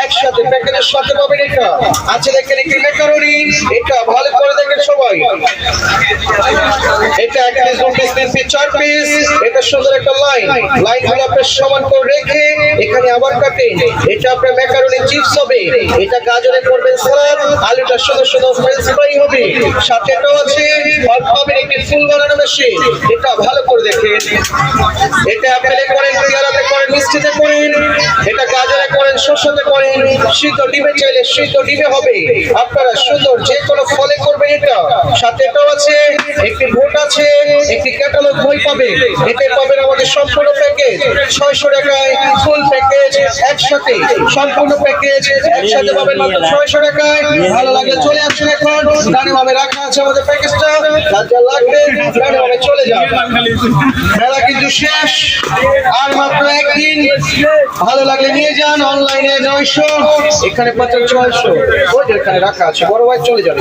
একসাথে প্যাকেটের সাথে পাবেন। এটা আছে দেখেন একটি ম্যাকারনি, এটা ভালো করে দেখেন সবাই। এটা একটা 4 পিস। এটা সুন্দর একটা লাইনগুলো আপনার সমান করে রেখে এখানে আবার কাটেন। এটা আপনার ম্যাকারনি চিপস হবে, এটা গাজরে করবেন সালাদ, আলুটা সুন্দর সুন্দর ফ্রেঞ্চ ফ্রাই হবে। সাথে এটাও আছে পাবেন একটি ফুল বানানো মেশিন, এটা ভালো করে দেখেন। এটা আপেলে করেন, পেয়ারাতে করেন, মিষ্টিতে করেন, এটা গাজরে করেন, শসাতে করেন, সিদ্ধ ডিমে চাইলে সিদ্ধ ডিমে হবে। আপনারা সুন্দর যে কোনো ফলে করবেন। এটা সাথে এটাও আছে একটি ভোট আছে, একটি ক্যাটালগ বই পাবেন। এটাই পাবেন আমাদের সম্পূর্ণ প্যাকেজ 600 টাকায়। ফুল প্যাকেজ একসাথে, সম্পূর্ণ প্যাকেজ একসাথে পাবেন মাত্র 600 টাকায়। ভালো লাগলে চলে আসুন, এখন ডানে বামে রাখা আছে আমাদের প্যাকেজটা। যা লাগবে ডানে বামে চলে যান। মেলা কিন্তু শেষ, আর মাত্র একদিন। ভালো লাগলে নিয়ে যান। অনলাইনে 900, এখানে 600, ওই এখানে রাখা আছে। বড় ভাই চলে যান।